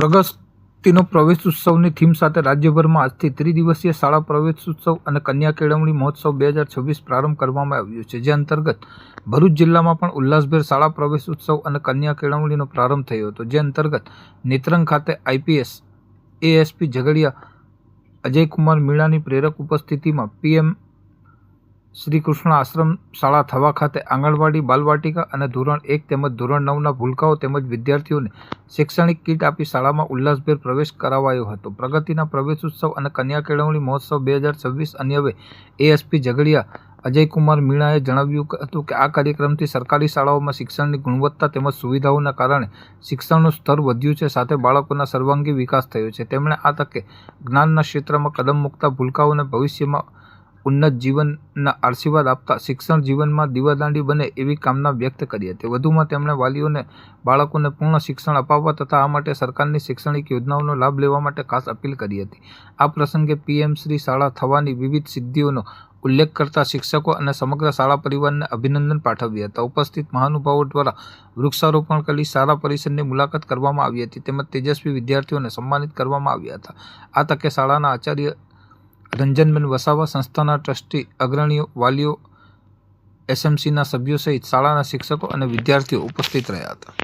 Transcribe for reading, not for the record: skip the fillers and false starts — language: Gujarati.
પ્રગતિનો પ્રવેશોત્સવની થીમ સાથે રાજ્યભરમાં આજથી ત્રિદિવસીય શાળા પ્રવેશોત્સવ અને કન્યા કેળવણી મહોત્સવ 2026 પ્રારંભ કરવામાં આવ્યો છે, જે અંતર્ગત ભરૂચ જિલ્લામાં પણ ઉલ્લાસભેર શાળા પ્રવેશોત્સવ અને કન્યા કેળવણીનો પ્રારંભ થયો હતો, જે અંતર્ગત નેત્રંગ ખાતે આઈપીએસ એએસપી ઝઘડિયા અજયકુમાર મીણાની પ્રેરક ઉપસ્થિતિમાં પીએમ શ્રી કૃષ્ણ આશ્રમ શાળા થવા ખાતે આંગણવાડી, બાલવાટિકા અને ધોરણ 1 તેમજ ધોરણ 9ના ભૂલકાઓ તેમજ વિદ્યાર્થીઓને શૈક્ષણિક કીટ આપી શાળામાં ઉલ્લાસભેર પ્રવેશ કરાવાયો હતો. પ્રગતિના પ્રવેશોત્સવ અને કન્યા કેળવણી મહોત્સવ 2026 અન્વયે એએસપી ઝઘડિયા અજયકુમાર મીણાએ જણાવ્યું હતું કે આ કાર્યક્રમથી સરકારી શાળાઓમાં શિક્ષણની ગુણવત્તા તેમજ સુવિધાઓના કારણે શિક્ષણનું સ્તર વધ્યું છે, સાથે બાળકોના સર્વાંગી વિકાસ થયો છે. તેમણે આ તકે જ્ઞાનના ક્ષેત્રમાં કદમ મૂકતા ભૂલકાઓને ભવિષ્યમાં ઉન્નત જીવનના આશીર્વાદ આપતા શિક્ષણ જીવનમાં દીવાદાંડી બને એવી કામના વ્યક્ત કરી હતી. વધુમાં તેમણે વાલીઓને બાળકોને પૂર્ણ શિક્ષણ અપાવવા તથા આ માટે સરકારની શૈક્ષણિક યોજનાઓનો લાભ લેવા માટે ખાસ અપીલ કરી હતી. આ પ્રસંગે પીએમ શ્રી શાળા થવાની વિવિધ સિદ્ધિઓનો ઉલ્લેખ કરતા શિક્ષકો અને સમગ્ર શાળા પરિવારને અભિનંદન પાઠવ્યા હતા. ઉપસ્થિત મહાનુભાવો દ્વારા વૃક્ષારોપણ કરી શાળા પરિસરની મુલાકાત કરવામાં આવી હતી તેમજ તેજસ્વી વિદ્યાર્થીઓને સન્માનિત કરવામાં આવ્યા હતા. આ તકે શાળાના આચાર્ય રંજનબેન વસાવા, સંસ્થાના ટ્રસ્ટી, અગ્રણીઓ, વાલીઓ, એસએમસીના સભ્યો સહિત શાળાના શિક્ષકો અને વિદ્યાર્થીઓ ઉપસ્થિત રહ્યા હતા.